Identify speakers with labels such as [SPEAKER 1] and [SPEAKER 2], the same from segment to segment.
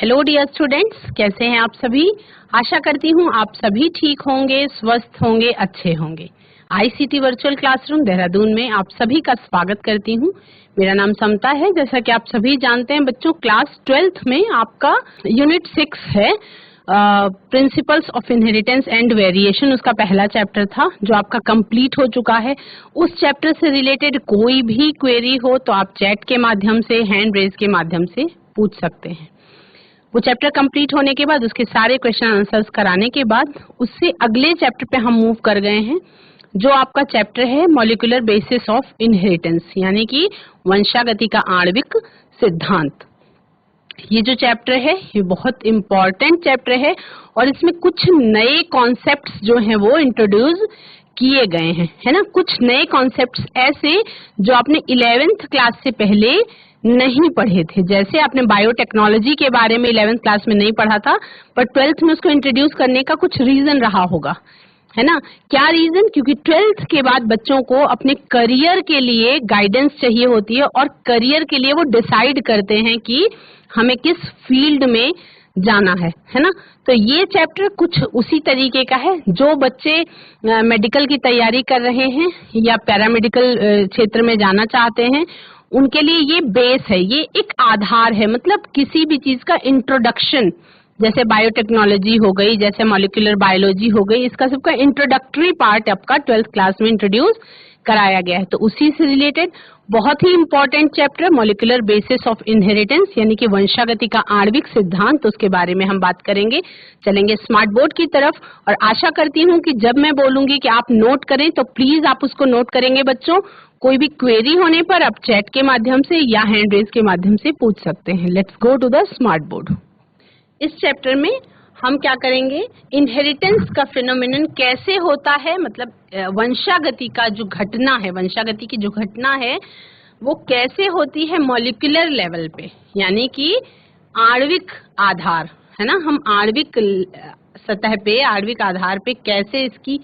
[SPEAKER 1] Hello dear students, कैसे हैं आप सभी। आशा करती हूँ आप सभी ठीक होंगे, स्वस्थ होंगे, अच्छे होंगे। आईसीटी वर्चुअल क्लासरूम देहरादून में आप सभी का स्वागत करती हूँ। मेरा नाम समता है। जैसा कि आप सभी जानते हैं बच्चों, क्लास 12th में आपका यूनिट 6 है, principles of inheritance and variation. उसका पहला चैप्टर था जो आपका कंप्लीट हो चुका है। उस चैप्टर से रिलेटेड कोई भी क्वेरी हो तो आप चैट के माध्यम से, हैंड रेज के माध्यम से पूछ सकते हैं। वो चैप्टर कंप्लीट होने के बाद, उसके सारे क्वेश्चन आंसर्स कराने के बाद, उससे अगले चैप्टर पे हम मूव कर गए हैं जो आपका चैप्टर है मॉलिक्यूलर बेसिस ऑफ इनहेरिटेंस, यानी कि वंशागति का आणविक सिद्धांत। ये जो चैप्टर है ये बहुत इम्पोर्टेंट चैप्टर है और इसमें कुछ नए कॉन्सेप्ट्स जो हैं वो इंट्रोड्यूस किए गए हैं, है ना। कुछ नए कॉन्सेप्ट्स ऐसे जो आपने 11th क्लास से पहले नहीं पढ़े थे। जैसे आपने बायोटेक्नोलॉजी के बारे में 11th क्लास में नहीं पढ़ा था, पर 12th में उसको इंट्रोड्यूस करने का कुछ रीजन रहा होगा, है ना। क्या रीजन? क्योंकि 12th के बाद बच्चों को अपने करियर के लिए गाइडेंस चाहिए होती है और करियर के लिए वो डिसाइड करते हैं कि हमें किस फील्ड में जाना है ना। तो ये चैप्टर कुछ उसी तरीके का है। जो बच्चे मेडिकल की तैयारी कर रहे हैं या पैरामेडिकल क्षेत्र में जाना चाहते हैं, उनके लिए ये बेस है, ये एक आधार है। मतलब किसी भी चीज का इंट्रोडक्शन, जैसे बायोटेक्नोलॉजी हो गई, जैसे मॉलिक्यूलर बायोलॉजी हो गई, इसका सबका इंट्रोडक्टरी पार्ट आपका 12th क्लास में इंट्रोड्यूस कराया गया है। तो उसी से रिलेटेड बहुत ही important chapter molecular basis of inheritance, यानी कि वंशागति का आणविक सिद्धांत, उसके बारे में हम बात करेंगे। चलेंगे स्मार्ट बोर्ड की तरफ और आशा करती हूँ कि जब मैं बोलूंगी कि आप नोट करें तो प्लीज आप उसको नोट करेंगे बच्चों। कोई भी क्वेरी होने पर आप चैट के माध्यम से या हैंड रेज के माध्यम से पूछ सकते हैं। Let's go to the smart board. इस चैप्टर में हम क्या करेंगे, इनहेरिटेंस का फिनोमिनन कैसे होता है, मतलब वंशागति का जो घटना है, वंशागति की जो घटना है वो कैसे होती है मॉलिक्यूलर लेवल पे, यानी कि आणविक आधार, है ना। हम आणविक सतह पे, आणविक आधार पे कैसे इसकी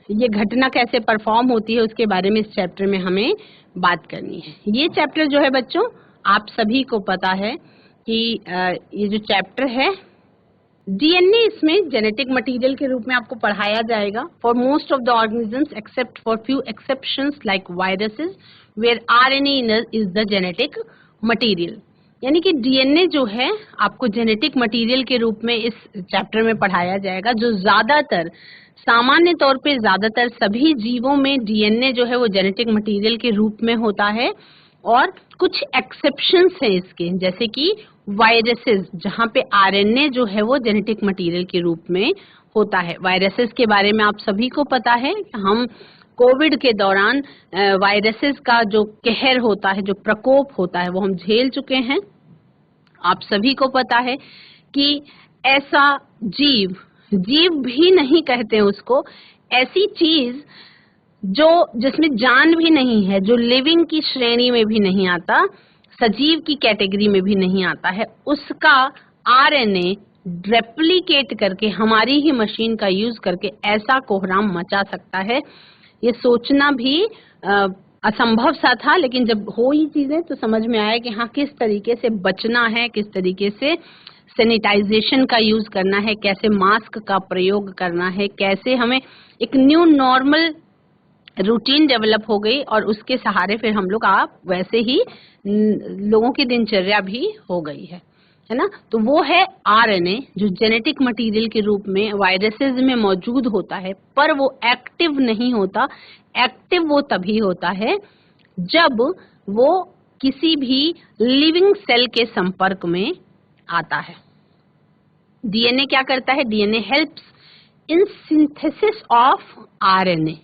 [SPEAKER 1] ये घटना कैसे परफॉर्म होती है, उसके बारे में इस चैप्टर में हमें बात करनी है। ये चैप्टर जो है बच्चों, आप सभी को पता है कि ये जो चैप्टर है डीएनए, इसमें जेनेटिक मटेरियल के रूप में आपको पढ़ाया जाएगा। For most of the organisms except for few exceptions like viruses where RNA is the genetic material, यानी कि डीएनए जो है आपको जेनेटिक मटेरियल के रूप में इस चैप्टर में पढ़ाया जाएगा। जो ज्यादातर, सामान्य तौर पे ज्यादातर सभी जीवों में डीएनए जो है वो जेनेटिक मटेरियल के रूप में होता है और कुछ एक्सेप्शंस हैं इसके, जैसे कि वायरसेस, जहाँ पे आरएनए जो है वो जेनेटिक मटेरियल के रूप में होता है। वायरसेस के बारे में आप सभी को पता है, हम कोविड के दौरान वायरसेस का जो कहर होता है, जो प्रकोप होता है, वो हम झेल चुके हैं। आप सभी को पता है कि ऐसा जीव, जीव भी नहीं कहते उसको, ऐसी चीज जो जिसमें जान भी नहीं है, जो लिविंग की श्रेणी में भी नहीं आता, सजीव की कैटेगरी में भी नहीं आता है, उसका आरएनए रेप्लिकेट करके हमारी ही मशीन का यूज करके ऐसा कोहराम मचा सकता है, ये सोचना भी असंभव सा था। लेकिन जब हो ही चीजें तो समझ में आया कि हाँ, किस तरीके से बचना है, किस तरीके से सैनिटाइजेशन का यूज करना है, कैसे मास्क का प्रयोग करना है, कैसे हमें एक न्यू नॉर्मल रूटीन डेवलप हो गई और उसके सहारे फिर हम लोग आप वैसे ही लोगों की दिनचर्या भी हो गई है ना। तो वो है आरएनए, जो जेनेटिक मटेरियल के रूप में वायरसेस में मौजूद होता है, पर वो एक्टिव नहीं होता। एक्टिव वो तभी होता है जब वो किसी भी लिविंग सेल के संपर्क में आता है। डीएनए क्या करता है? DNA helps in synthesis of RNA.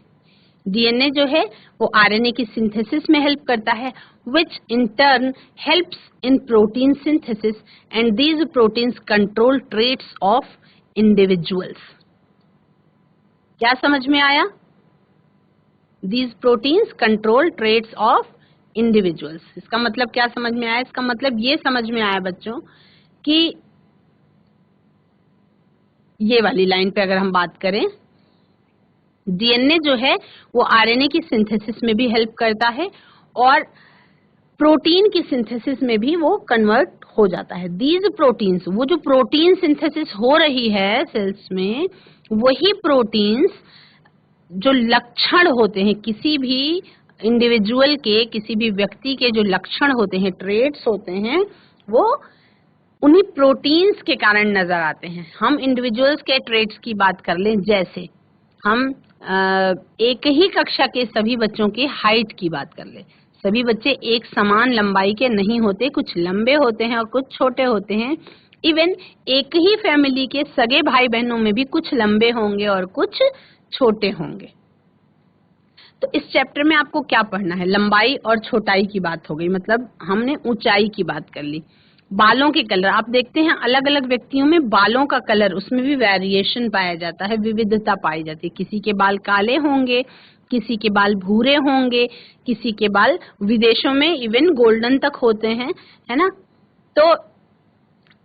[SPEAKER 1] DNA जो है वो आरएनए की सिंथेसिस में हेल्प करता है, which in turn helps in protein synthesis and these proteins control traits of individuals. क्या समझ में आया? These proteins control traits of individuals. इसका मतलब क्या समझ में आया? इसका मतलब ये समझ में आया बच्चों कि ये वाली लाइन पे अगर हम बात करें, डीएनए जो है वो आरएनए की सिंथेसिस में भी हेल्प करता है और प्रोटीन की सिंथेसिस में भी वो कन्वर्ट हो जाता है। दीज प्रोटीन्स, वो जो प्रोटीन सिंथेसिस हो रही है सेल्स में, वही प्रोटीन्स जो लक्षण होते हैं किसी भी इंडिविजुअल के, किसी भी व्यक्ति के जो लक्षण होते हैं, ट्रेट्स होते हैं, वो उन्हीं प्रोटीन्स के कारण नजर आते हैं। हम इंडिविजुअल्स के ट्रेट्स की बात कर लें, जैसे हम एक ही कक्षा के सभी बच्चों की हाइट की बात कर लें। सभी बच्चे एक समान लंबाई के नहीं होते, कुछ लंबे होते हैं और कुछ छोटे होते हैं। इवन एक ही फैमिली के सगे भाई बहनों में भी कुछ लंबे होंगे और कुछ छोटे होंगे। तो इस चैप्टर में आपको क्या पढ़ना है? लंबाई और छोटाई की बात हो गई, मतलब हमने ऊंचाई की बात कर ली। बालों के कलर, आप देखते हैं अलग अलग व्यक्तियों में बालों का कलर, उसमें भी वेरिएशन पाया जाता है, विविधता पाई जाती है। किसी के बाल काले होंगे, किसी के बाल भूरे होंगे, किसी के बाल विदेशों में इवन गोल्डन तक होते हैं, है ना। तो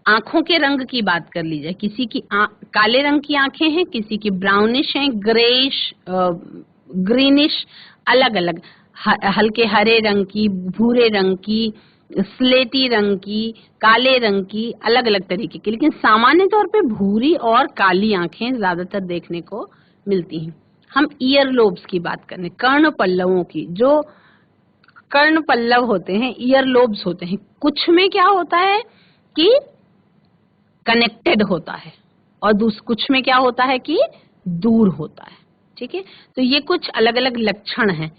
[SPEAKER 1] आंखों के रंग की बात कर लीजिए, किसी की काले रंग की आंखें हैं, किसी की ब्राउनिश हैं, ग्रेइश, ग्रीनिश, अलग अलग, हल्के हरे रंग की, भूरे रंग की, स्लेटी रंग की, काले रंग की, अलग अलग तरीके की। लेकिन सामान्य तौर पे भूरी और काली आंखें ज्यादातर देखने को मिलती हैं। हम ईयर लोब्स की बात करें, कर्ण पल्लवों की, जो कर्ण पल्लव होते हैं, ईयर लोब्स होते हैं, कुछ में क्या होता है कि कनेक्टेड होता है और कुछ में क्या होता है कि दूर होता है। ठीक है, तो ये कुछ अलग अलग लक्षण हैं।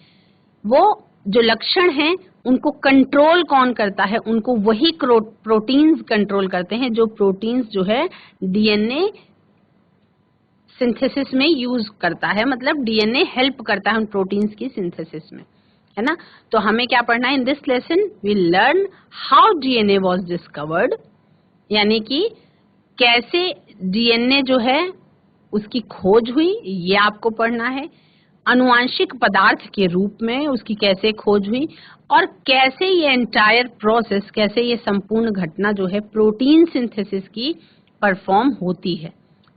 [SPEAKER 1] वो जो लक्षण हैं उनको कंट्रोल कौन करता है? उनको वही प्रोटीन्स कंट्रोल करते हैं, जो प्रोटीन्स जो है डीएनए सिंथेसिस में यूज करता है, मतलब डीएनए हेल्प करता है उन प्रोटीन्स की सिंथेसिस में, है ना। तो हमें क्या पढ़ना है in this lesson? We learn how DNA was discovered, यानी कि कैसे डीएनए जो है उसकी खोज हुई, ये आपको पढ़ना है। आनुवांशिक पदार्थ के रूप में उसकी कैसे खोज हुई, और कैसे ये एंटायर प्रोसेस, कैसे ये संपूर्ण घटना जो है प्रोटीन सिंथेसिस की परफॉर्म होती है।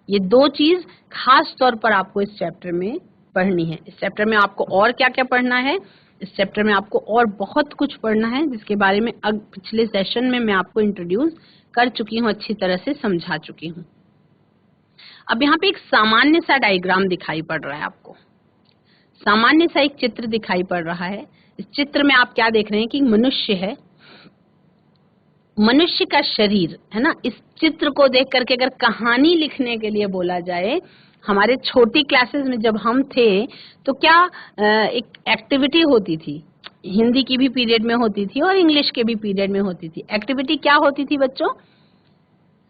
[SPEAKER 1] ये दो चीज खास तौर पर आपको इस चैप्टर में पढ़नी है। इस चैप्टर में आपको और क्या क्या पढ़ना है? इस चैप्टर में आपको और बहुत कुछ पढ़ना है, जिसके बारे में पिछले सेशन में मैं आपको इंट्रोड्यूस कर चुकी हूँ, अच्छी तरह से समझा चुकी हूँ। अब यहाँ पे एक सामान्य सा डायग्राम दिखाई पड़ रहा है आपको, सामान्य सा एक चित्र दिखाई पड़ रहा है। इस चित्र में आप क्या देख रहे हैं कि मनुष्य है, मनुष्य का शरीर है ना। इस चित्र को देख करके अगर कहानी लिखने के लिए बोला जाए, हमारे छोटी क्लासेस में जब हम थे तो क्या एक एक्टिविटी होती थी, हिंदी की भी पीरियड में होती थी और इंग्लिश के भी पीरियड में होती थी। एक्टिविटी क्या होती थी बच्चों?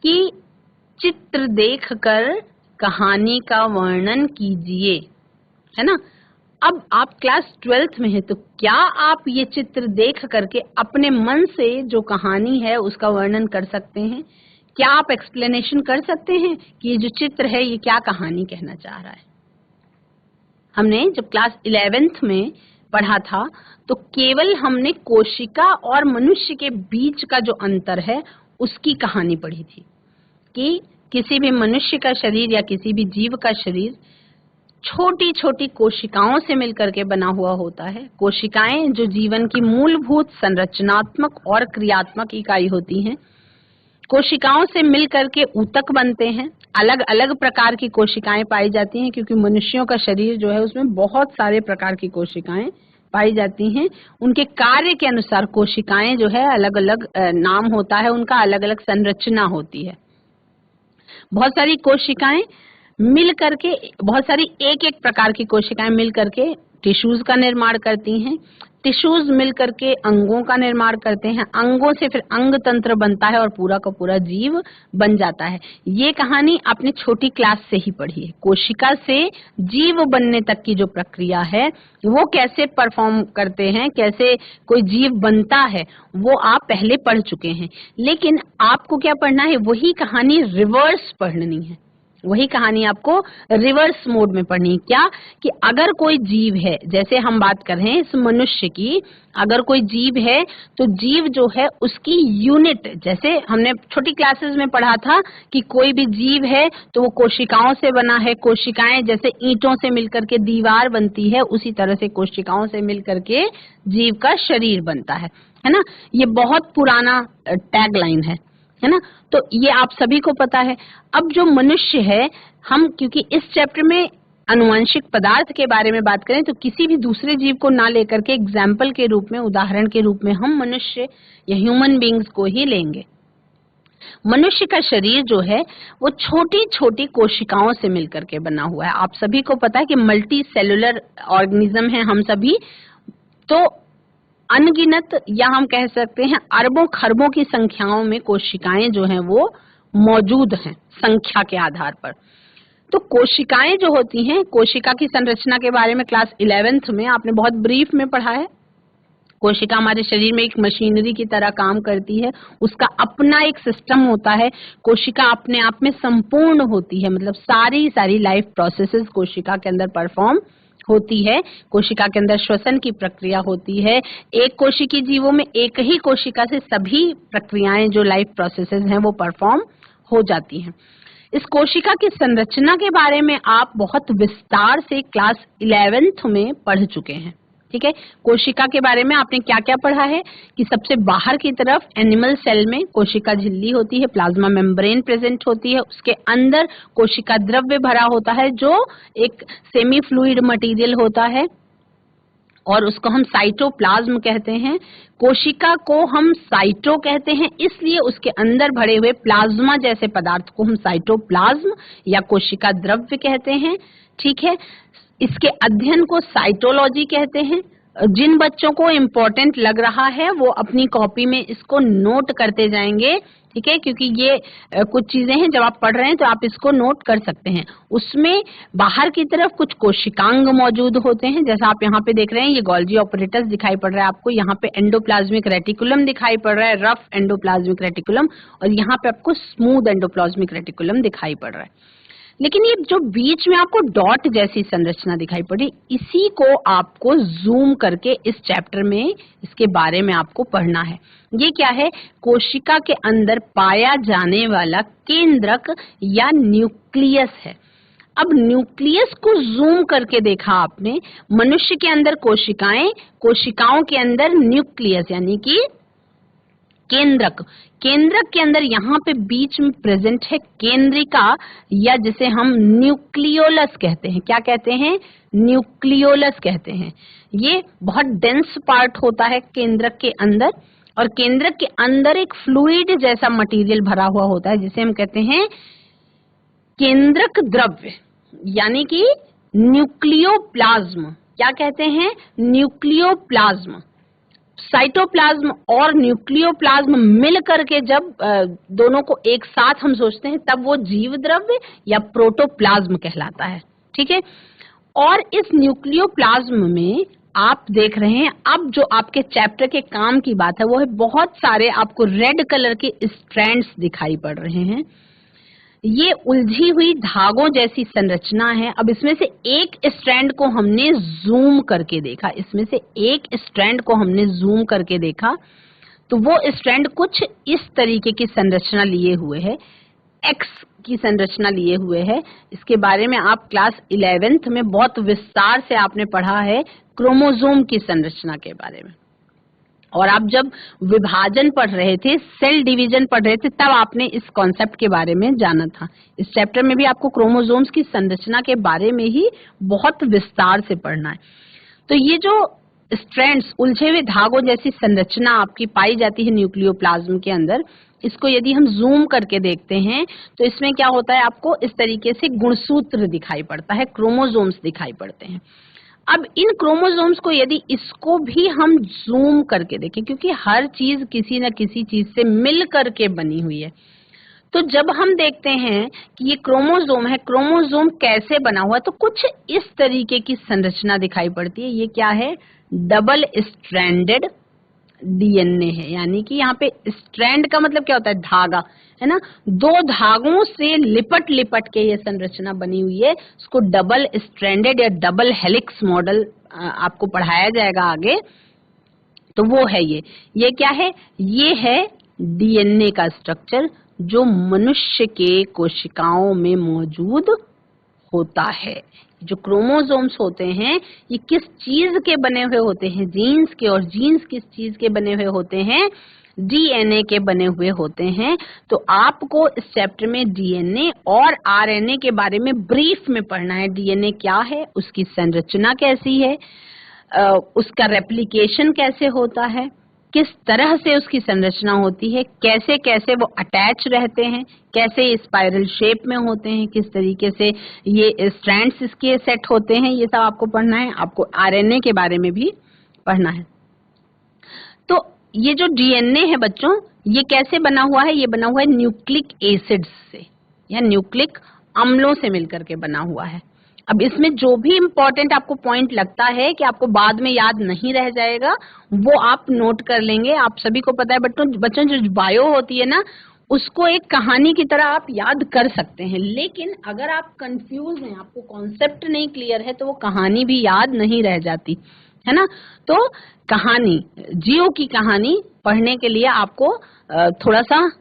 [SPEAKER 1] कि चित्र देखकर कहानी का वर्णन कीजिए, है ना। अब आप क्लास 12th में है, तो क्या आप ये चित्र देख करके अपने मन से जो कहानी है उसका वर्णन कर सकते हैं? क्या आप एक्सप्लेनेशन कर सकते हैं कि ये जो चित्र है ये क्या कहानी कहना चाह रहा है? हमने जब क्लास 11th में पढ़ा था तो केवल हमने कोशिका और मनुष्य के बीच का जो अंतर है उसकी कहानी पढ़ी थी, कि किसी भी मनुष्य का शरीर या किसी भी जीव का शरीर छोटी छोटी कोशिकाओं से मिलकर के बना हुआ होता है। कोशिकाएं जो जीवन की मूलभूत संरचनात्मक और क्रियात्मक इकाई होती हैं, कोशिकाओं से मिलकर के ऊतक बनते हैं। अलग अलग प्रकार की कोशिकाएं पाई जाती हैं, क्योंकि मनुष्यों का शरीर जो है उसमें बहुत सारे प्रकार की कोशिकाएं पाई जाती हैं। उनके कार्य के अनुसार कोशिकाएं जो है अलग अलग नाम होता है उनका, अलग अलग संरचना होती है। बहुत सारी कोशिकाएं मिल करके, बहुत सारी एक एक प्रकार की कोशिकाएं मिल करके टिश्यूज का निर्माण करती हैं। टिश्यूज मिल करके अंगों का निर्माण करते हैं। अंगों से फिर अंग तंत्र बनता है और पूरा का पूरा जीव बन जाता है। ये कहानी आपने छोटी क्लास से ही पढ़ी है। कोशिका से जीव बनने तक की जो प्रक्रिया है वो कैसे परफॉर्म करते हैं, कैसे कोई जीव बनता है, वो आप पहले पढ़ चुके हैं। लेकिन आपको क्या पढ़ना है? वही कहानी रिवर्स पढ़नी है। वही कहानी आपको रिवर्स मोड में पढ़नी है। क्या? कि अगर कोई जीव है, जैसे हम बात कर रहे हैं इस मनुष्य की, अगर कोई जीव है तो जीव जो है उसकी यूनिट, जैसे हमने छोटी क्लासेस में पढ़ा था कि कोई भी जीव है तो वो कोशिकाओं से बना है। कोशिकाएं जैसे ईंटों से मिलकर के दीवार बनती है, उसी तरह से कोशिकाओं से मिलकर के जीव का शरीर बनता है। है ना। ये बहुत पुराना टैग लाइन है ना। तो ये आप सभी को पता है। अब जो मनुष्य है, हम क्योंकि इस चैप्टर में आनुवंशिक पदार्थ के बारे में बात करें तो किसी भी दूसरे जीव को ना लेकर के एग्जाम्पल के रूप में, उदाहरण के रूप में हम मनुष्य या ह्यूमन बींग्स को ही लेंगे। मनुष्य का शरीर जो है वो छोटी छोटी कोशिकाओं से मिलकर के बना हुआ है। आप सभी को पता है कि मल्टी सेलुलर ऑर्गेनिज्म है हम सभी। तो अनगिनत या हम कह सकते हैं अरबों खरबों की संख्याओं में कोशिकाएं जो हैं वो मौजूद हैं संख्या के आधार पर। तो कोशिकाएं जो होती हैं, कोशिका की संरचना के बारे में क्लास 11th में आपने बहुत ब्रीफ में पढ़ा है। कोशिका हमारे शरीर में एक मशीनरी की तरह काम करती है, उसका अपना एक सिस्टम होता है। कोशिका अपने आप में संपूर्ण होती है, मतलब सारी लाइफ प्रोसेसेस कोशिका के अंदर परफॉर्म होती है। कोशिका के अंदर श्वसन की प्रक्रिया होती है। एक कोशिकीय जीवों में एक ही कोशिका से सभी प्रक्रियाएं जो लाइफ प्रोसेसेस हैं वो परफॉर्म हो जाती हैं। इस कोशिका की संरचना के बारे में आप बहुत विस्तार से क्लास 11th में पढ़ चुके हैं, ठीक है। कोशिका के बारे में आपने क्या क्या पढ़ा है कि सबसे बाहर की तरफ एनिमल सेल में कोशिका झिल्ली होती है, प्लाज्मा मेम्ब्रेन प्रेजेंट होती है, उसके अंदर कोशिका द्रव्य भरा होता है जो एक सेमी फ्लूइड मटेरियल होता है और उसको हम साइटोप्लाज्म कहते हैं। कोशिका को हम साइटो कहते हैं, इसलिए उसके अंदर भरे हुए प्लाज्मा जैसे पदार्थ को हम साइटोप्लाज्म या कोशिका द्रव्य कहते हैं, ठीक है। इसके अध्ययन को साइटोलॉजी कहते हैं। जिन बच्चों को इम्पोर्टेंट लग रहा है वो अपनी कॉपी में इसको नोट करते जाएंगे, ठीक है, क्योंकि ये कुछ चीजें हैं जब आप पढ़ रहे हैं तो आप इसको नोट कर सकते हैं। उसमें बाहर की तरफ कुछ कोशिकांग मौजूद होते हैं, जैसा आप यहाँ पे देख रहे हैं, ये गोल्जी ऑपरेटस दिखाई पड़ रहा है आपको, यहाँ पे एंडोप्लाज्मिक रेटिकुलम दिखाई पड़ रहा है, रफ एंडोप्लाज्मिक रेटिकुलम, और यहाँ पे आपको स्मूथ एंडोप्लाज्मिक रेटिकुलम दिखाई पड़ रहा है। लेकिन ये जो बीच में आपको डॉट जैसी संरचना दिखाई पड़ी, इसी को आपको जूम करके इस चैप्टर में इसके बारे में आपको पढ़ना है। ये क्या है? कोशिका के अंदर पाया जाने वाला केंद्रक या न्यूक्लियस है। अब न्यूक्लियस को जूम करके देखा आपने, मनुष्य के अंदर कोशिकाएं, कोशिकाओं के अंदर न्यूक्लियस यानी कि केंद्रक। केंद्रक के अंदर यहाँ पे बीच में प्रेजेंट है केंद्रिका, या जिसे हम न्यूक्लियोलस कहते हैं। क्या कहते हैं? न्यूक्लियोलस कहते हैं। ये बहुत डेंस पार्ट होता है केंद्रक के अंदर, और केंद्रक के अंदर एक फ्लूइड जैसा मटेरियल भरा हुआ होता है जिसे हम कहते हैं केंद्रक द्रव्य, यानी कि न्यूक्लियोप्लाज्म। क्या कहते हैं? न्यूक्लियोप्लाज्म। साइटोप्लाज्म और न्यूक्लियोप्लाज्म मिल करके जब दोनों को एक साथ हम सोचते हैं तब वो जीव द्रव्य या प्रोटोप्लाज्म कहलाता है, ठीक है। और इस न्यूक्लियोप्लाज्म में आप देख रहे हैं, अब जो आपके चैप्टर के काम की बात है वो है, बहुत सारे आपको रेड कलर के स्ट्रैंड्स दिखाई पड़ रहे हैं। ये उलझी हुई धागों जैसी संरचना है। अब इसमें से एक स्ट्रैंड को हमने जूम करके देखा, इसमें से एक स्ट्रैंड को हमने जूम करके देखा तो वो स्ट्रैंड कुछ इस तरीके की संरचना लिए हुए है, एक्स की संरचना लिए हुए है। इसके बारे में आप क्लास 11th में बहुत विस्तार से आपने पढ़ा है, क्रोमोसोम की संरचना के बारे में। और आप जब विभाजन पढ़ रहे थे, सेल डिवीजन पढ़ रहे थे, तब आपने इस कॉन्सेप्ट के बारे में जाना था। इस चैप्टर में भी आपको क्रोमोसोम्स की संरचना के बारे में ही बहुत विस्तार से पढ़ना है। तो ये जो स्ट्रैंड्स, उलझे हुए धागों जैसी संरचना आपकी पाई जाती है न्यूक्लियोप्लाज्म के अंदर, इसको यदि हम जूम करके देखते हैं तो इसमें क्या होता है, आपको इस तरीके से गुणसूत्र दिखाई पड़ता है, क्रोमोसोम्स दिखाई पड़ते हैं। अब इन क्रोमोसोम्स को यदि इसको भी हम जूम करके देखें, क्योंकि हर चीज किसी न किसी चीज से मिल करके बनी हुई है, तो जब हम देखते हैं कि ये क्रोमोसोम है, क्रोमोसोम कैसे बना हुआ है, तो कुछ इस तरीके की संरचना दिखाई पड़ती है। ये क्या है? डबल स्ट्रैंडेड डीएनए है, यानी कि यहाँ पे स्ट्रैंड का मतलब क्या होता है? धागा, है ना। दो धागों से लिपट लिपट के ये संरचना बनी हुई है, इसको डबल स्ट्रैंडेड या डबल हेलिक्स मॉडल आपको पढ़ाया जाएगा आगे। तो वो है ये क्या है? ये है डीएनए का स्ट्रक्चर जो मनुष्य के कोशिकाओं में मौजूद होता है। जो क्रोमोसोम्स होते हैं ये किस चीज के बने हुए होते हैं, जीन्स के, और जीन्स किस चीज के बने हुए होते हैं, डीएनए के बने हुए होते हैं। तो आपको इस चैप्टर में डीएनए और आरएनए के बारे में ब्रीफ में पढ़ना है। डीएनए क्या है, उसकी संरचना कैसी है, उसका रेप्लिकेशन कैसे होता है, किस तरह से उसकी संरचना होती है, कैसे कैसे वो अटैच रहते हैं, कैसे स्पाइरल शेप में होते हैं, किस तरीके से ये स्ट्रैंड्स इसके सेट होते हैं, ये सब आपको पढ़ना है। आपको आरएनए के बारे में भी पढ़ना है। तो ये जो डीएनए है बच्चों, ये कैसे बना हुआ है, ये बना हुआ है न्यूक्लिक एसिड्स से या न्यूक्लिक अम्लों से मिलकर के बना हुआ है। अब इसमें जो भी इम्पोर्टेंट आपको पॉइंट लगता है कि आपको बाद में याद नहीं रह जाएगा, वो आप नोट कर लेंगे। आप सभी को पता है बच्चों जो बायो होती है ना, उसको एक कहानी की तरह आप याद कर सकते हैं, लेकिन अगर आप कंफ्यूज हैं, आपको कॉन्सेप्ट नहीं क्लियर है, तो वो कहानी भी याद नहीं रह जाती है ना। तो कहानी, जियो की कहानी पढ़ने के लिए आपको थोड़ा सा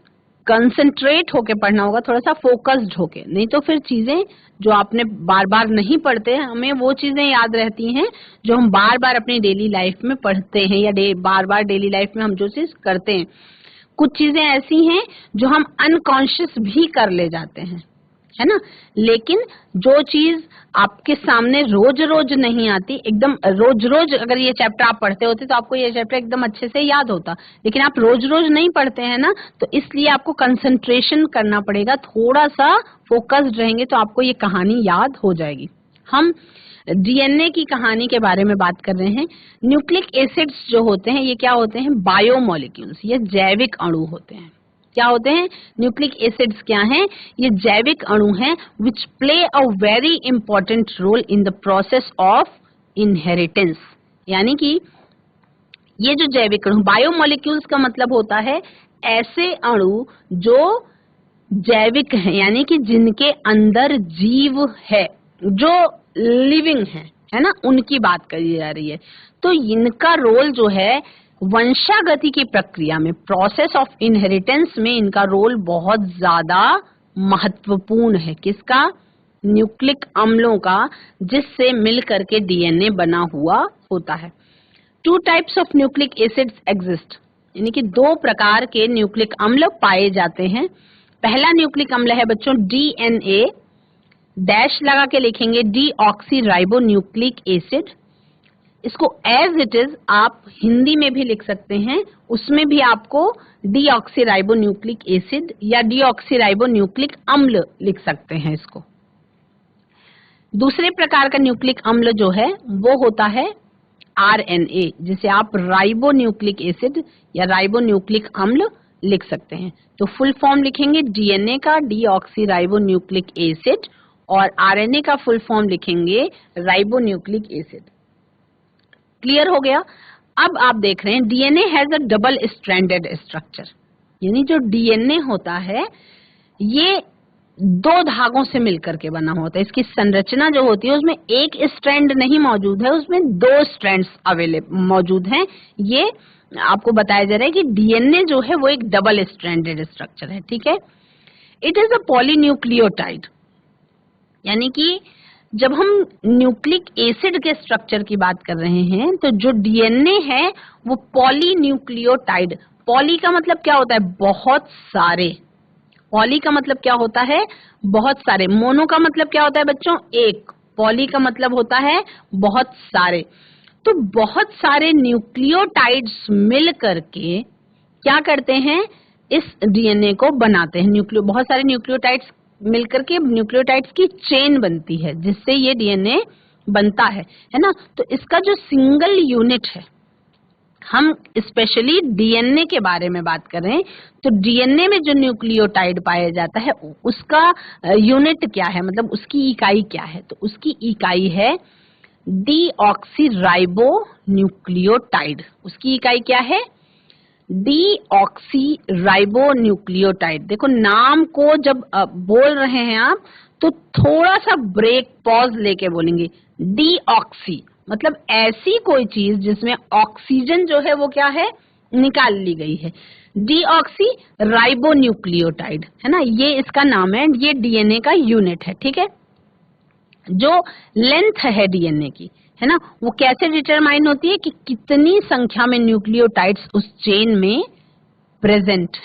[SPEAKER 1] कंसंट्रेट होके पढ़ना होगा, थोड़ा सा फोकस्ड होके, नहीं तो फिर चीजें जो आपने बार बार नहीं पढ़ते, हमें वो चीजें याद रहती हैं जो हम बार बार अपनी डेली लाइफ में पढ़ते हैं या बार बार डेली लाइफ में हम जो चीज करते हैं। कुछ चीजें ऐसी हैं जो हम अनकॉन्शियस भी कर ले जाते हैं, है ना। लेकिन जो चीज आपके सामने रोज रोज नहीं आती, एकदम रोज रोज अगर ये चैप्टर आप पढ़ते होते तो आपको ये चैप्टर एकदम अच्छे से याद होता, लेकिन आप रोज रोज नहीं पढ़ते हैं ना, तो इसलिए आपको कंसंट्रेशन करना पड़ेगा, थोड़ा सा फोकस्ड रहेंगे तो आपको ये कहानी याद हो जाएगी। हम डीएनए की कहानी के बारे में बात कर रहे हैं। न्यूक्लिक एसिड्स जो होते हैं ये क्या होते हैं, बायोमोलिक्यूल्स, ये जैविक अणु होते हैं। क्या होते हैं, न्यूक्लिक एसिड्स क्या हैं, ये जैविक अणु हैं which play a very important role in the process of inheritance. यानी कि ये जो जैविक अणु, बायोमोलिक्यूल्स का मतलब होता है ऐसे अणु जो जैविक हैं, यानी कि जिनके अंदर जीव है, जो लिविंग है ना, उनकी बात करी जा रही है। तो इनका रोल जो है वंशागति की प्रक्रिया में, प्रोसेस ऑफ इनहेरिटेंस में इनका रोल बहुत ज्यादा महत्वपूर्ण है। किसका, न्यूक्लिक अम्लों का, जिससे मिल करके डीएनए बना हुआ होता है। 2 types of nucleic acids exist, यानी कि 2 प्रकार के न्यूक्लिक अम्ल पाए जाते हैं। पहला न्यूक्लिक अम्ल है बच्चों डीएनए, डैश लगा के लिखेंगे डीऑक्सीराइबो न्यूक्लिक एसिड। इसको एज इट इज आप हिंदी में भी लिख सकते हैं, उसमें भी आपको डीऑक्सीराइबो न्यूक्लिक एसिड या डीऑक्सीराइबो न्यूक्लिक अम्ल लिख सकते हैं इसको। दूसरे प्रकार का न्यूक्लिक अम्ल जो है वो होता है आरएनए, जिसे आप राइबो न्यूक्लिक एसिड या राइबो न्यूक्लिक अम्ल लिख सकते हैं। तो फुल फॉर्म लिखेंगे डीएनए का डीऑक्सीराइबो न्यूक्लिक एसिड, और आरएनए का फुल फॉर्म लिखेंगे राइबो न्यूक्लिक एसिड। क्लियर हो गया। अब आप देख रहे हैं DNA has a double stranded structure, यानी जो डीएनए होता है ये 2 धागों से मिलकर के बना होता है। इसकी संरचना जो होती है उसमें एक स्ट्रैंड नहीं मौजूद है, उसमें 2 स्ट्रैंड्स मौजूद हैं। ये आपको बताया जा रहा है कि डीएनए जो है वो एक डबल स्ट्रैंडेड स्ट्रक्चर है, ठीक है। इट इज अ पॉलीन्यूक्लियोटाइड, यानी कि जब हम न्यूक्लिक एसिड के स्ट्रक्चर की बात कर रहे हैं तो जो डीएनए है वो पॉलीन्यूक्लियोटाइड, पॉली का मतलब क्या होता है, बहुत सारे, पॉली का मतलब क्या होता है, बहुत सारे। मोनो का मतलब क्या होता है बच्चों, एक। पॉली का मतलब होता है बहुत सारे। तो बहुत सारे न्यूक्लियोटाइड्स मिल करके क्या करते हैं, इस डीएनए को बनाते हैं। बहुत सारे न्यूक्लियोटाइड्स मिलकर के न्यूक्लियोटाइड्स की चेन बनती है, जिससे ये डीएनए बनता है ना। तो इसका जो सिंगल यूनिट है, हम स्पेशली डीएनए के बारे में बात कर रहे हैं, तो डीएनए में जो न्यूक्लियोटाइड पाया जाता है उसका यूनिट क्या है, मतलब उसकी इकाई क्या है, तो उसकी इकाई है डीऑक्सीराइबो न्यूक्लियोटाइड। उसकी इकाई क्या है, डीऑक्सीराइबो न्यूक्लियोटाइड। देखो नाम को जब बोल रहे हैं आप तो थोड़ा सा ब्रेक, पॉज लेके बोलेंगे। डीऑक्सी मतलब ऐसी कोई चीज जिसमें ऑक्सीजन जो है वो क्या है, निकाल ली गई है। डीऑक्सीराइबो न्यूक्लियोटाइड है ना, ये इसका नाम है, ये डीएनए का यूनिट है, ठीक है। जो लेंथ है डीएनए की, है ना, वो कैसे डिटरमाइन होती है कि कितनी संख्या में न्यूक्लियोटाइड्स उस चेन में प्रेजेंट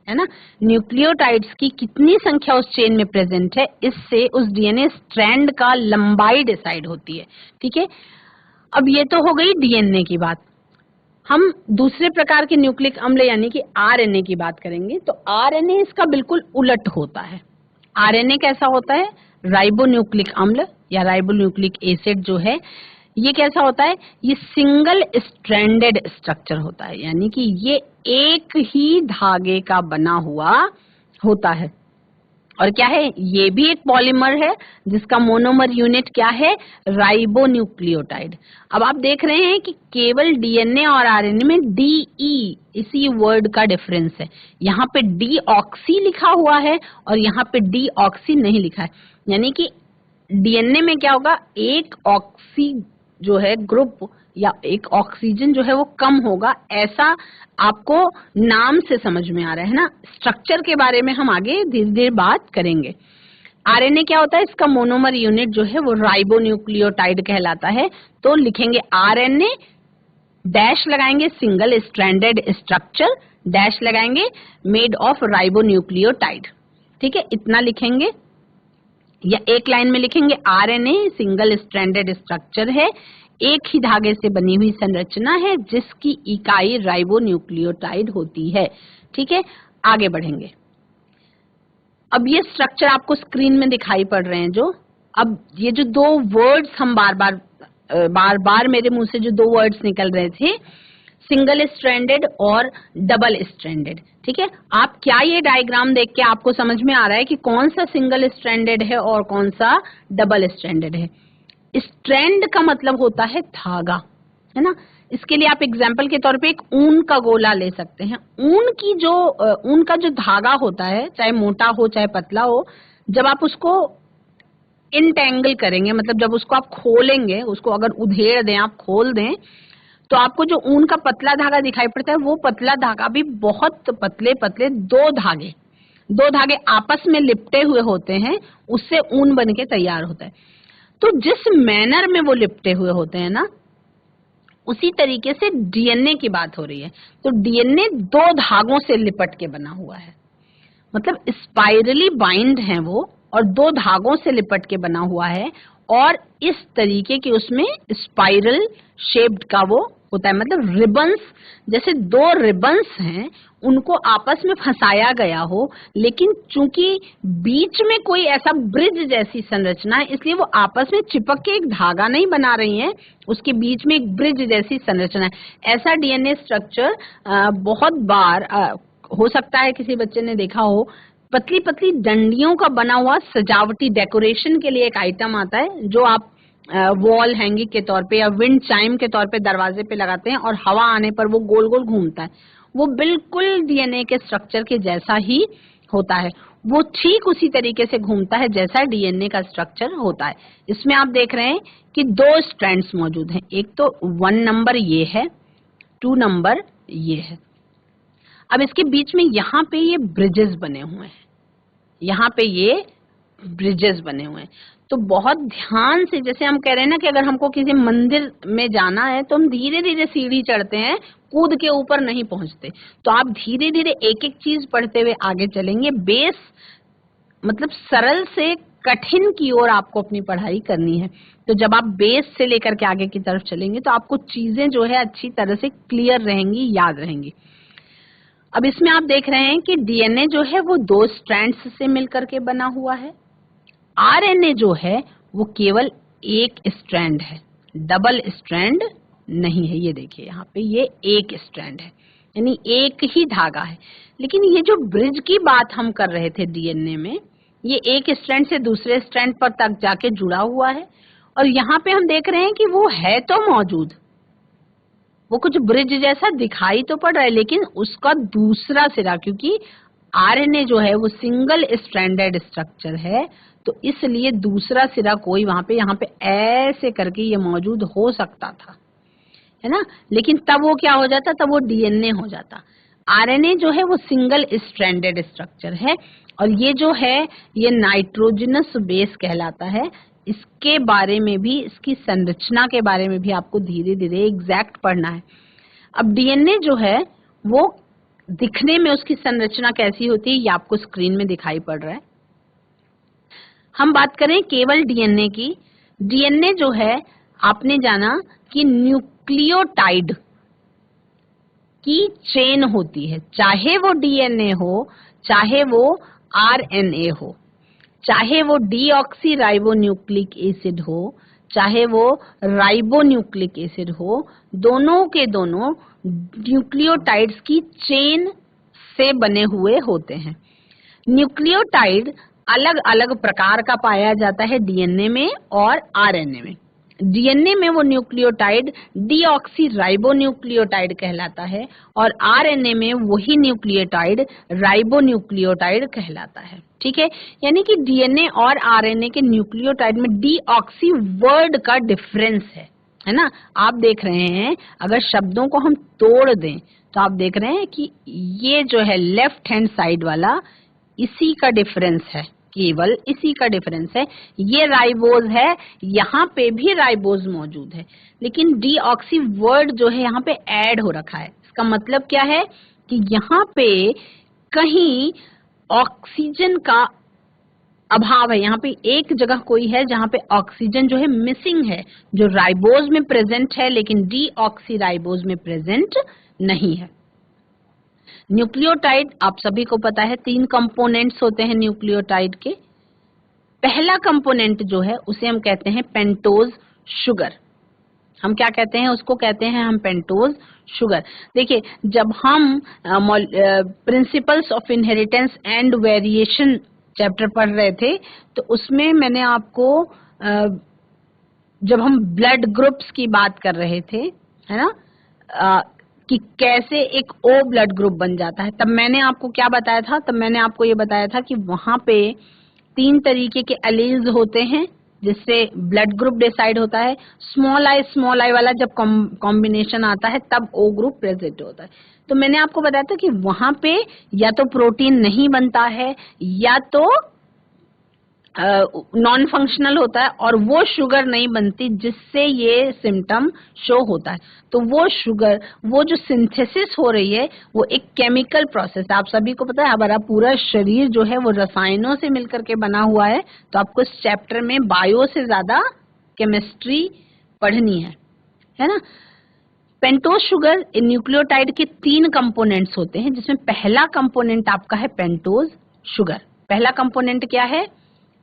[SPEAKER 1] है ना, न्यूक्लियोटाइड्स की कितनी संख्या उस चेन में प्रेजेंट है, इससे उस डीएनए स्ट्रैंड का लंबाई डिसाइड होती है। ठीक है, अब ये तो हो गई डीएनए की बात। हम दूसरे प्रकार के न्यूक्लिक अम्ल यानी कि आरएनए की बात करेंगे। तो आरएनए इसका बिल्कुल उलट होता है। आरएनए कैसा होता है? राइबोन्यूक्लिक अम्ल या राइबोन्यूक्लिक एसिड जो है, ये कैसा होता है? ये सिंगल स्ट्रैंडेड स्ट्रक्चर होता है, यानी कि ये एक ही धागे का बना हुआ होता है। और क्या है? ये भी एक पॉलीमर है जिसका मोनोमर यूनिट क्या है? राइबोन्यूक्लियोटाइड। अब आप देख रहे हैं कि केवल डीएनए और आरएनए में डीई इसी वर्ड का डिफरेंस है। यहाँ पे डीऑक्सी लिखा हुआ है और यहाँ पे डीऑक्सी नहीं लिखा है, यानी कि डीएनए में क्या होगा? एक ऑक्सी जो है ग्रुप या एक ऑक्सीजन जो है वो कम होगा, ऐसा आपको नाम से समझ में आ रहा है ना। स्ट्रक्चर के बारे में हम आगे धीरे धीरे बात करेंगे। आरएनए क्या होता है? इसका मोनोमर यूनिट जो है वो राइबोन्यूक्लियोटाइड कहलाता है। तो लिखेंगे आरएनए, डैश लगाएंगे सिंगल स्ट्रैंडेड स्ट्रक्चर, डैश लगाएंगे मेड ऑफ राइबोन्यूक्लियोटाइड। ठीक है, इतना लिखेंगे या एक लाइन में लिखेंगे आरएनए सिंगल स्ट्रैंडेड स्ट्रक्चर है, एक ही धागे से बनी हुई संरचना है जिसकी इकाई राइबोन्यूक्लियोटाइड होती है। ठीक है, आगे बढ़ेंगे। अब ये स्ट्रक्चर आपको स्क्रीन में दिखाई पड़ रहे हैं जो, अब ये जो दो वर्ड्स हम बार बार मेरे मुंह से जो दो वर्ड्स निकल रहे थे, सिंगल स्ट्रैंडेड और डबल स्ट्रैंडेड। ठीक है, आप क्या ये डायग्राम देख के आपको समझ में आ रहा है कि कौन सा सिंगल स्ट्रैंडेड है और कौन सा डबल स्ट्रैंडेड है? स्ट्रैंड का मतलब होता है धागा, है ना। इसके लिए आप एग्जाम्पल के तौर पे एक ऊन का गोला ले सकते हैं। ऊन का जो धागा होता है, चाहे मोटा हो चाहे पतला हो, जब आप उसको इंटेंगल करेंगे, मतलब जब उसको आप खोलेंगे, उसको अगर उधेड़ दें, आप खोल दें, तो आपको जो ऊन का पतला धागा दिखाई पड़ता है, वो पतला धागा भी बहुत पतले पतले दो धागे आपस में लिपटे हुए होते हैं, उससे ऊन बन के तैयार होता है। तो जिस मैनर में वो लिपटे हुए होते हैं ना, उसी तरीके से डीएनए की बात हो रही है। तो डीएनए दो धागों से लिपट के बना हुआ है, मतलब स्पाइरली बाइंड है वो, और दो धागों से लिपट के बना हुआ है, और इस तरीके की उसमें स्पाइरल शेप्ड का वो होता है, मतलब रिबन्स, जैसे दो रिबन्स हैं उनको आपस में फंसाया गया हो, लेकिन चूंकि बीच में कोई ऐसा ब्रिज जैसी संरचना है, इसलिए वो आपस में चिपक के एक धागा नहीं बना रही हैं, उसके बीच में एक ब्रिज जैसी संरचना है। ऐसा डीएनए स्ट्रक्चर बहुत बार हो सकता है किसी बच्चे ने देखा हो। पतली पतली डंडियों का बना हुआ सजावटी डेकोरेशन के लिए एक आइटम आता है, जो आप वॉल हैंगिंग के तौर पे या विंड चाइम के तौर पे दरवाजे पे लगाते हैं, और हवा आने पर वो गोल गोल घूमता है। वो बिल्कुल डीएनए के स्ट्रक्चर के जैसा ही होता है, वो ठीक उसी तरीके से घूमता है जैसा डीएनए का स्ट्रक्चर होता है। इसमें आप देख रहे हैं कि दो स्ट्रैंड्स मौजूद हैं, एक तो 1 नंबर ये है, 2 नंबर ये है। अब इसके बीच में यहाँ पे ये ब्रिजेस बने हुए हैं, यहाँ पे ये ब्रिजेस बने हुए हैं। तो बहुत ध्यान से, जैसे हम कह रहे हैं ना कि अगर हमको किसी मंदिर में जाना है तो हम धीरे धीरे सीढ़ी चढ़ते हैं, कूद के ऊपर नहीं पहुंचते। तो आप धीरे धीरे एक एक चीज पढ़ते हुए आगे चलेंगे। बेस मतलब सरल से कठिन की ओर आपको अपनी पढ़ाई करनी है। तो जब आप बेस से लेकर के आगे की तरफ चलेंगे तो आपको चीजें जो है अच्छी तरह से क्लियर रहेंगी, याद रहेंगी। अब इसमें आप देख रहे हैं कि डीएनए जो है वो दो स्ट्रैंड्स से मिलकर के बना हुआ है। आरएनए जो है वो केवल एक स्ट्रैंड है, डबल स्ट्रैंड नहीं है। ये देखिए यहाँ पे ये एक स्ट्रैंड है, यानी एक ही धागा है। लेकिन ये जो ब्रिज की बात हम कर रहे थे डीएनए में, ये एक स्ट्रैंड से दूसरे स्ट्रैंड पर तक जाके जुड़ा हुआ है, और यहाँ पे हम देख रहे हैं कि वो है तो मौजूद, वो कुछ ब्रिज जैसा दिखाई तो पड़ रहा है, लेकिन उसका दूसरा सिरा, क्योंकि आरएनए जो है वो सिंगल स्ट्रैंडेड स्ट्रक्चर है, तो इसलिए दूसरा सिरा कोई वहां पे, यहाँ पे ऐसे करके ये मौजूद हो सकता था, है ना। लेकिन तब वो क्या हो जाता? तब वो डीएनए हो जाता। आरएनए जो है वो सिंगल स्ट्रैंडेड स्ट्रक्चर है, और ये जो है ये नाइट्रोजनस बेस कहलाता है। इसके बारे में भी, इसकी संरचना के बारे में भी आपको धीरे धीरे एग्जैक्ट पढ़ना है। अब डीएनए जो है वो दिखने में उसकी संरचना कैसी होती है ये आपको स्क्रीन में दिखाई पड़ रहा है। हम बात करें केवल डीएनए की। डीएनए जो है आपने जाना कि न्यूक्लियोटाइड की चेन होती है, चाहे वो डीएनए हो, चाहे वो आरएनए हो, चाहे वो डीऑक्सीराइबोन्यूक्लिक एसिड हो, चाहे वो राइबोन्यूक्लिक एसिड हो, दोनों के दोनों न्यूक्लियोटाइड्स की चेन से बने हुए होते हैं। न्यूक्लियोटाइड अलग अलग प्रकार का पाया जाता है डीएनए में और आरएनए में। डीएनए में वो न्यूक्लियोटाइड डीऑक्सीराइबोन्यूक्लियोटाइड कहलाता है और आरएनए में वही न्यूक्लियोटाइड राइबोन्यूक्लियोटाइड कहलाता है। ठीक है, यानी कि डीएनए और आरएनए के न्यूक्लियोटाइड में डीऑक्सी वर्ड का डिफरेंस है ना। आप देख रहे हैं अगर शब्दों को हम तोड़ दें तो आप देख रहे हैं कि ये जो है लेफ्ट हैंड साइड वाला इसी का डिफरेंस है, केवल इसी का डिफरेंस है। ये राइबोज है, यहाँ पे भी राइबोज मौजूद है, लेकिन डीऑक्सी वर्ड जो है यहाँ पे ऐड हो रखा है। इसका मतलब क्या है कि यहाँ पे कहीं ऑक्सीजन का अभाव है, यहाँ पे एक जगह कोई है जहाँ पे ऑक्सीजन जो है मिसिंग है, जो राइबोज में प्रेजेंट है लेकिन डीऑक्सी राइबोज में प्रेजेंट नहीं है। न्यूक्लियोटाइड आप सभी को पता है 3 कंपोनेंट्स होते हैं न्यूक्लियोटाइड के। पहला कंपोनेंट जो है उसे हम कहते हैं पेंटोज शुगर। हम क्या कहते हैं उसको? कहते हैं हम पेंटोज शुगर। देखिए, जब हम principles of inheritance and variation chapter पढ़ रहे थे तो उसमें मैंने आपको जब हम ब्लड ग्रुप्स की बात कर रहे थे, है ना, कि कैसे एक ओ ब्लड ग्रुप बन जाता है, तब मैंने आपको क्या बताया था? तब मैंने आपको ये बताया था कि वहां पे 3 तरीके के एलील्स होते हैं जिससे ब्लड ग्रुप डिसाइड होता है। स्मॉल आई वाला जब कॉम्बिनेशन आता है तब ओ ग्रुप प्रेजेंट होता है। तो मैंने आपको बताया था कि वहां पे या तो प्रोटीन नहीं बनता है या तो नॉन फंक्शनल होता है और वो शुगर नहीं बनती जिससे ये सिम्टम शो होता है। तो वो शुगर, वो जो सिंथेसिस हो रही है वो एक केमिकल प्रोसेस है। आप सभी को पता है हमारा पूरा शरीर जो है वो रसायनों से मिलकर के बना हुआ है, तो आपको इस चैप्टर में बायो से ज्यादा केमिस्ट्री पढ़नी है ना। पेंटोज शुगर न्यूक्लियोटाइड के 3 कंपोनेंट्स होते हैं जिसमें पहला कंपोनेंट आपका है पेंटोज शुगर। पहला कंपोनेंट क्या है?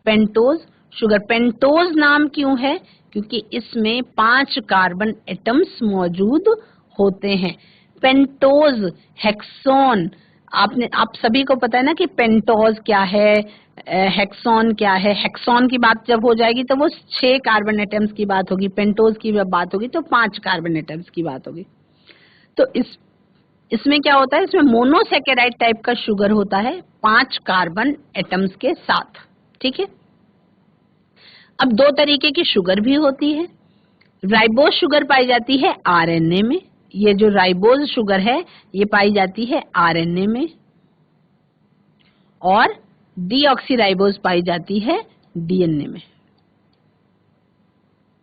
[SPEAKER 1] Pentose sugar. पेंटोज नाम क्यों है? क्योंकि इसमें 5 कार्बन एटम्स मौजूद होते हैं। पेंटोज, हेक्सोन, आप सभी को पता है ना कि पेंटोज क्या है, हेक्सोन क्या है। हेक्सोन की बात जब हो जाएगी तो वो 6 कार्बन एटम्स की बात होगी, पेंटोज की जब बात होगी तो 5 कार्बन एटम्स की बात होगी। तो इसमें क्या होता है? इसमें मोनोसेकेराइड टाइप का शुगर होता है 5 कार्बन एटम्स के साथ। ठीक है, अब 2 तरीके की शुगर भी होती है। राइबोज शुगर पाई जाती है आरएनए में। ये जो राइबोज शुगर है ये पाई जाती है आरएनए में, और डीऑक्सीराइबोज पाई जाती है डीएनए में।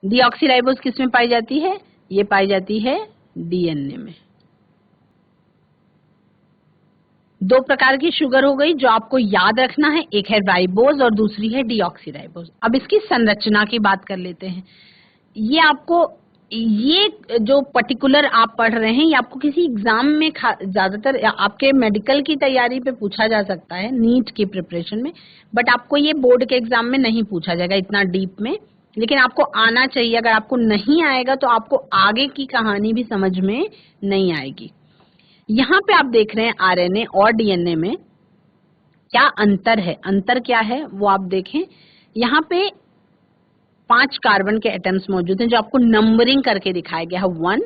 [SPEAKER 1] डीऑक्सीराइबोज किस में पाई जाती है? ये पाई जाती है डीएनए में। 2 प्रकार की शुगर हो गई जो आपको याद रखना है, एक है राइबोज और दूसरी है डीऑक्सीराइबोज। अब इसकी संरचना की बात कर लेते हैं। ये आपको, ये जो पर्टिकुलर आप पढ़ रहे हैं ये आपको किसी एग्जाम में ज्यादातर आपके मेडिकल की तैयारी पे पूछा जा सकता है, नीट की प्रिपरेशन में, बट आपको ये बोर्ड के एग्जाम में नहीं पूछा जाएगा इतना डीप में, लेकिन आपको आना चाहिए। अगर आपको नहीं आएगा तो आपको आगे की कहानी भी समझ में नहीं आएगी। यहाँ पे आप देख रहे हैं आरएनए और डीएनए में क्या अंतर है। अंतर क्या है वो आप देखें। यहाँ पे 5 कार्बन के एटम्स मौजूद हैं जो आपको नंबरिंग करके दिखाया गया है 1,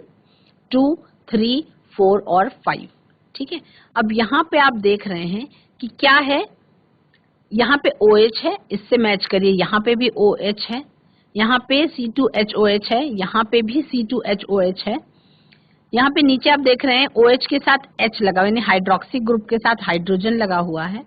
[SPEAKER 1] 2, 3, 4 और 5। ठीक है, अब यहाँ पे आप देख रहे हैं कि क्या है, यहाँ पे OH है, इससे मैच करिए। यहाँ पे भी OH है, यहाँ पे C2H-OH है, यहाँ पे भी C2H-OH है। यहाँ पे नीचे आप देख रहे हैं OH के साथ H लगा हुआ, यानी हाइड्रोक्सी ग्रुप के साथ हाइड्रोजन लगा हुआ है।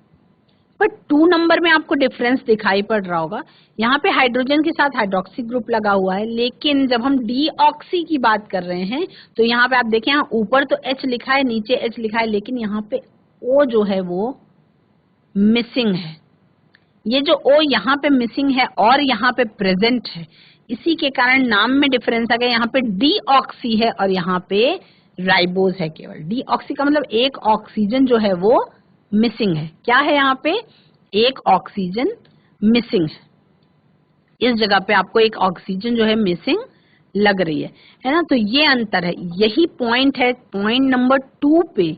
[SPEAKER 1] बट 2 नंबर में आपको डिफरेंस दिखाई पड़ रहा होगा। यहाँ पे हाइड्रोजन के साथ हाइड्रोक्सी ग्रुप लगा हुआ है, लेकिन जब हम डीऑक्सी की बात कर रहे हैं तो यहाँ पे आप देखें, यहाँ ऊपर तो H लिखा है, नीचे H लिखा है, लेकिन यहाँ पे O जो है वो मिसिंग है। ये जो O यहाँ पे मिसिंग है और यहाँ पे प्रेजेंट है, इसी के कारण नाम में डिफरेंस आ गया। यहाँ पे डीऑक्सी है और यहाँ पे राइबोज है केवल। डीऑक्सी का मतलब एक ऑक्सीजन जो है वो मिसिंग है। क्या है यहाँ पे? एक ऑक्सीजन मिसिंग है। इस जगह पे आपको एक ऑक्सीजन जो है मिसिंग लग रही है ना? तो ये अंतर है, यही पॉइंट है। पॉइंट नंबर 2 पे,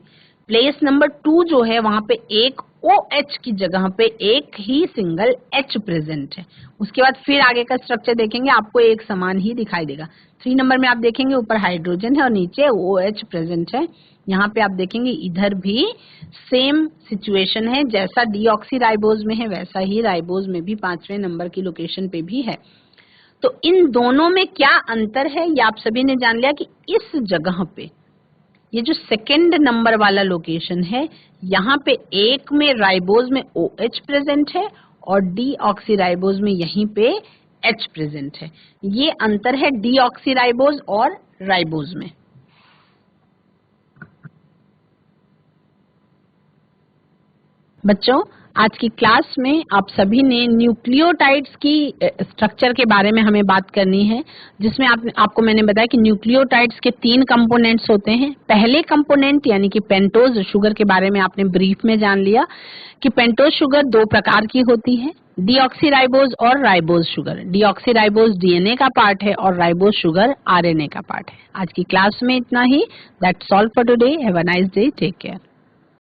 [SPEAKER 1] प्लेस नंबर 2 जो है वहां पे एक OH की जगह पे एक ही सिंगल H प्रेजेंट है। उसके बाद फिर आगे का स्ट्रक्चर देखेंगे, आपको एक समान ही दिखाई देगा। 3 नंबर में आप देखेंगे ऊपर हाइड्रोजन है और नीचे OH प्रेजेंट है। यहाँ पे आप देखेंगे इधर भी सेम सिचुएशन है, जैसा डीऑक्सी राइबोज में है वैसा ही राइबोज में भी 5वें नंबर की लोकेशन पे भी है। तो इन दोनों में क्या अंतर है ये आप सभी ने जान लिया कि इस जगह पे ये जो सेकंड नंबर वाला लोकेशन है, यहाँ पे एक में राइबोज में OH प्रेजेंट है और डीऑक्सी राइबोज में यहीं पे H प्रेजेंट है। ये अंतर है डीऑक्सी राइबोज और राइबोज में। बच्चों, आज की क्लास में आप सभी ने न्यूक्लियोटाइड्स की स्ट्रक्चर के बारे में हमें बात करनी है, जिसमें आपको मैंने बताया कि न्यूक्लियोटाइड्स के 3 कंपोनेंट्स होते हैं। पहले कंपोनेंट यानी कि पेंटोज शुगर के बारे में आपने ब्रीफ में जान लिया कि पेंटोज शुगर 2 प्रकार की होती है, डीऑक्सीराइबोज और राइबोज शुगर। डीऑक्सीराइबोज DNA का पार्ट है और राइबोज शुगर RNA का पार्ट है। आज की क्लास में इतना ही। That's all for today. Have a nice day. Take care.